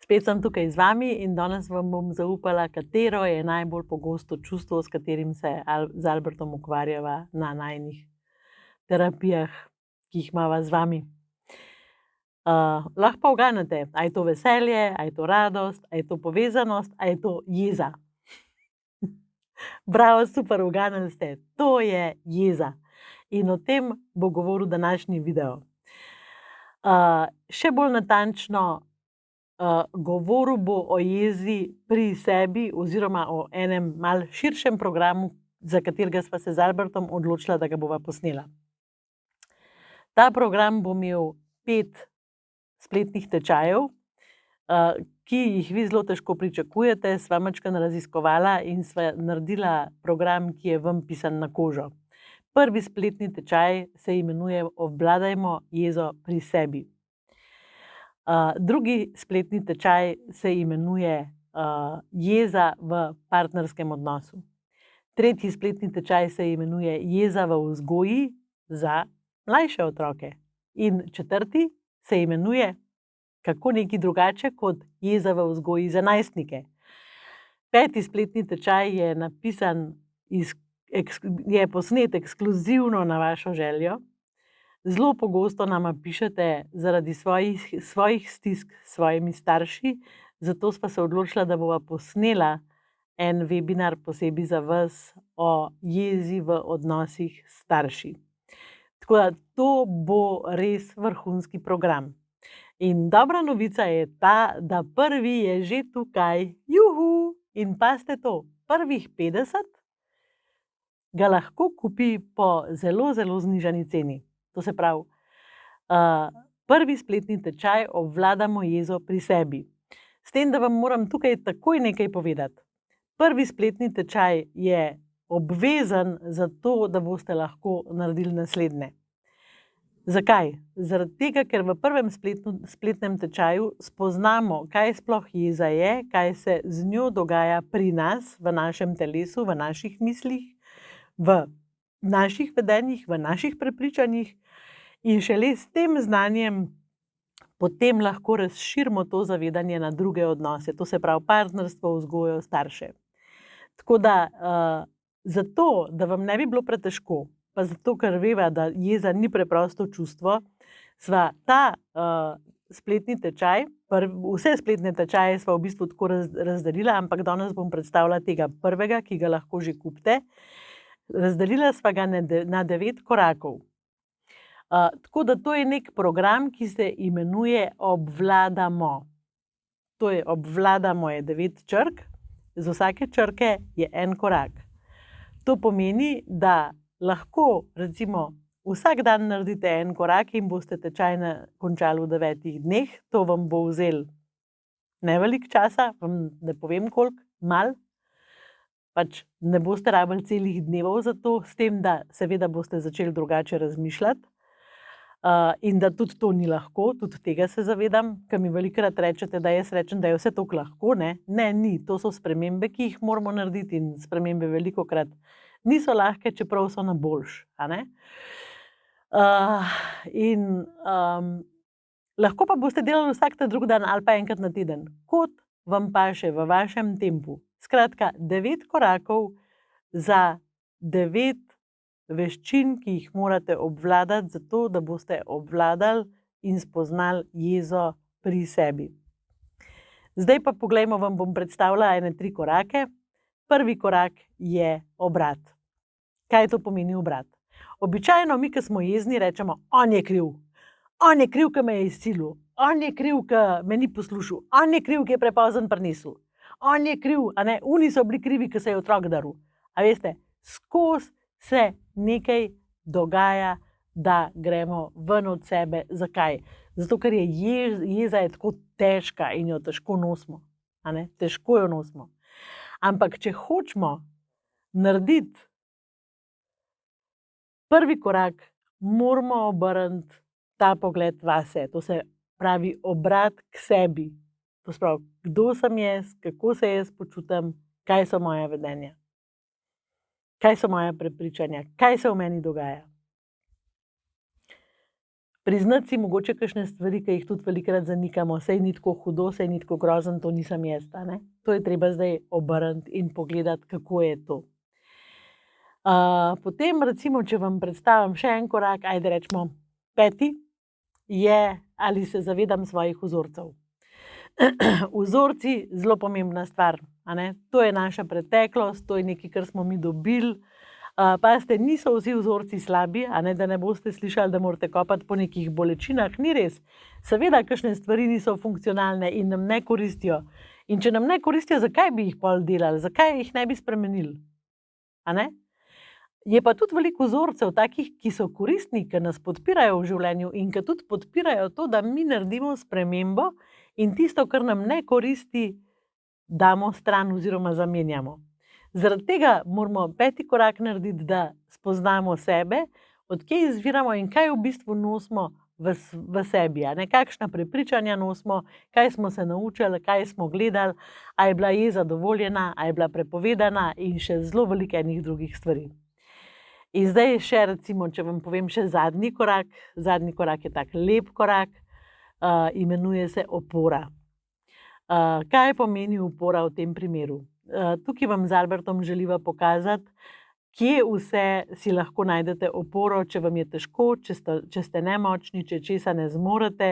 Spet sem tukaj z vami in danes vam bom zaupala, katero je najbolj pogosto čustvo, s katerim se z Albertom ukvarjava na najinih terapijah, ki jih imava z vami. Lahko pa uganete, a je to veselje, a je to radost, a je to povezanost, a je to jeza. Bravo, super, uganili ste. To je jeza. In o tem bo govoril današnji video. Še bolj natančno, govoril bo o jezi pri sebi oziroma o enem mal širšem programu, za katerega sva se z Albertom odločila, da ga bova posnela. Ta program bo imel 5 spletnih tečajev, ki jih vi zelo težko pričakujete, sva majčkeno raziskovala in sva naredila program, ki je vam pisan na kožo. Prvi spletni tečaj se imenuje Obvladajmo jezo pri sebi. Drugi spletni tečaj se imenuje Jeza v partnerskem odnosu. Tretji spletni tečaj se imenuje Jeza v vzgoji za mlajše otroke. In četrti se imenuje kako nekaj drugače kot Jeza v vzgoji za najstnike. 5. spletni tečaj je napisan, je posnet ekskluzivno na vašo željo. Zelo pogosto nama pišete zaradi svojih stisk s svojimi starši, zato sva se odločila, da bova posnela en webinar posebej za vas o jezi v odnosih s starši. Tako da to bo res vrhunski program. In dobra novica je ta, da prvi je že tukaj. Juhu! In pazite to, prvih 50 ga lahko kupi po zelo, zelo znižani ceni. To se pravi, prvi spletni tečaj Obvladamo jezo pri sebi. S tem, da vam moram tukaj takoj nekaj povedati. Prvi spletni tečaj je obvezen za to, da boste lahko naredili naslednje. Zakaj? Zaradi tega, ker v prvem spletnem tečaju spoznamo, kaj sploh jeza je, kaj se z njo dogaja pri nas, v našem telesu, v naših mislih, v naših vedenjih, v naših prepričanjih in šele s tem znanjem potem lahko razširimo to zavedanje na druge odnose, to se pravi partnerstvo, vzgojo, starše. Tako da, zato, da vam ne bi bilo pretežko, pa zato, ker veva, da jeza ni preprosto čustvo, sva ta spletni tečaj, vse spletne tečaje sva v bistvu tako razdelila, ampak danes bom predstavila tega prvega, ki ga lahko že kupite. Razdelila sva ga na 9 korakov. Tako da to je nek program, ki se imenuje Obvladamo. To je Obvladamo je 9 črk, z vsake črke je en korak. To pomeni, da lahko recimo vsak dan naredite en korak in boste tečaj končali v 9 dneh. To vam bo vzelo ne veliko časa, vam ne povem koliko, malo. Pač ne boste rabili celih dnevov za to, s tem, da seveda boste začeli drugače razmišljati. In da tudi to ni lahko, tudi tega se zavedam, ker mi velikokrat rečete, da jaz rečem, da je vse toliko lahko, ne? Ne, ni, to so spremembe, ki jih moramo narediti in spremembe velikokrat niso lahke, čeprav so na boljše, a ne? Lahko pa boste delali vsak ta drug dan ali pa enkrat na teden, kot vam paše v vašem tempu. Skratka, 9 korakov za 9 veščin, ki jih morate obvladati, zato da boste obvladali in spoznali jezo pri sebi. Zdaj pa poglejmo, vam bom predstavila ene 3 korake. Prvi korak je obrat. Kaj to pomeni obrat? Običajno mi, ki smo jezni, rečemo, on je kriv. On je kriv, ki me je izsilil. On je kriv, ki me ni poslušal. On je kriv, ki je prepozen prinesel. On je kriv, a ne, oni so bili krivi, ki se je otrok daril. A veste, skozi se nekaj dogaja, da gremo ven od sebe. Zakaj? Zato, ker je jeza je tako težka in jo težko nosimo. A ne? Težko jo nosimo. Ampak, če hočemo narediti prvi korak, moramo obrniti ta pogled vase. To se pravi obrat k sebi. To se pravi, kdo sem jaz, kako se jaz počutim, kaj so moja vedenja. Kaj so moja prepričanja, kaj se v meni dogaja. Priznati si mogoče kakšne stvari, ki jih tudi velikokrat zanikamo, saj ni tako hudo, saj ni tako grozen, to nisem jaz, a ne. To je treba zdaj obrniti in pogledati, kako je to. Potem recimo, če vam predstavim še en korak, ajde rečemo 5. je, ali se zavedam svojih vzorcev. Vzorci, zelo pomembna stvar, a ne. To je naša preteklost, to je nekaj, kar smo mi dobili. Pazite, niso vsi vzorci slabi, a ne, da ne boste slišali, da morate kopati po nekih bolečinah, ni res. Seveda, kakšne stvari niso funkcionalne in nam ne koristijo. In če nam ne koristijo, zakaj bi jih pol delali, zakaj jih ne bi spremenili? A ne? Je pa tudi veliko vzorcev takih, ki so koristni, ki nas podpirajo v življenju in ki tudi podpirajo to, da mi naredimo spremembo in tisto, kar nam ne koristi, damo stran oziroma zamenjamo. Zaradi tega moramo 5. korak narediti, da spoznamo sebe, od kje izviramo in kaj v bistvu nosimo v sebi, a ne, kakšna prepričanja nosimo, kaj smo se naučili, kaj smo gledali, a je bila jeza dovoljena, a je bila prepovedana in še zelo veliko enih drugih stvari. In zdaj še recimo, če vam povem še zadnji korak je tak lep korak, imenuje se opora. Kaj pomeni opora v tem primeru? Tukaj vam z Albertom želiva pokazati, kje vse si lahko najdete oporo, če vam je težko, če ste nemočni, če česa ne zmorete,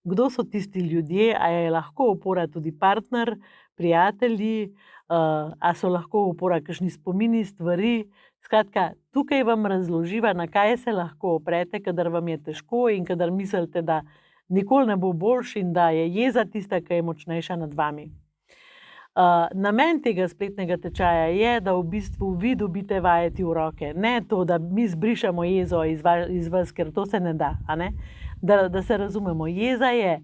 kdo so tisti ljudje, a je lahko opora tudi partner, prijatelji, a so lahko opora kakšni spomini, stvari. Skratka, tukaj vam razloživa, na kaj se lahko oprete, kadar vam je težko in kadar mislite, da nikoli ne bo boljše in da je jeza tista, ki je močnejša nad vami. Namen tega spletnega tečaja je, da v bistvu vi dobite vajeti v roke. Ne to, da mi zbrišemo jezo iz vas, ker to se ne da, a ne? Da se razumemo, jeza je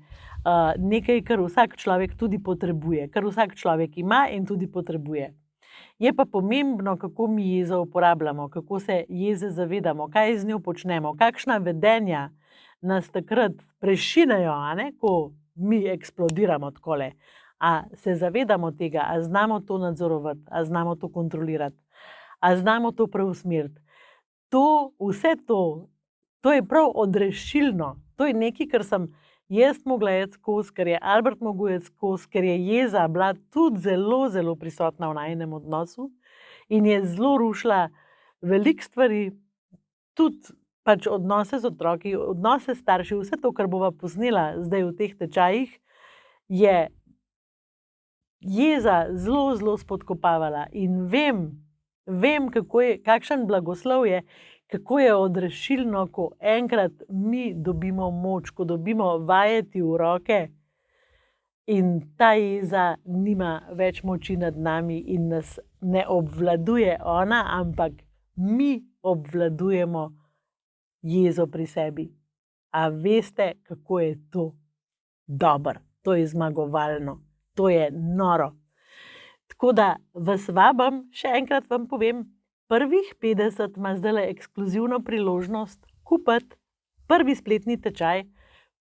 nekaj, kar vsak človek tudi potrebuje, kar vsak človek ima in tudi potrebuje. Je pa pomembno, kako mi jezo uporabljamo, kako se jeze zavedamo, kaj z njo počnemo, kakšna vedenja nas takrat prešinejo, a ne, ko mi eksplodiramo takole. A se zavedamo tega, a znamo to nadzorovati, a znamo to kontrolirati, a znamo to preusmeriti. Vse to je prav odrešilno. To je nekaj, kar sem jaz mogla iti skozi, ker je Albert mogel iti skozi, ker je jeza bila tudi zelo, zelo prisotna v najinem odnosu in je zelo rušila veliko stvari, tudi pač odnose z otroki, odnose s starši, vse to, kar bova posnela zdaj v teh tečajih, je jeza zelo, zelo spodkopavala in vem, kakšen blagoslov je, kako je odrešilno, ko enkrat mi dobimo moč, ko dobimo vajeti v roke in ta jeza nima več moči nad nami in nas ne obvladuje ona, ampak mi obvladujemo jezo pri sebi. A veste, kako je to dobro, to je zmagovalno. To je noro. Tako da vas vabim, še enkrat vam povem, prvih 50 ima zdajle ekskluzivno priložnost kupiti prvi spletni tečaj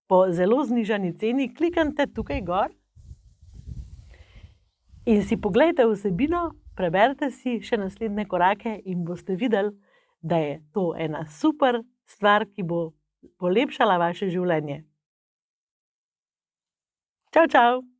po zelo znižani ceni. Kliknite tukaj gor in si poglejte vsebino, preberite si še naslednje korake in boste videli, da je to ena super stvar, ki bo polepšala vaše življenje. Čau, čau!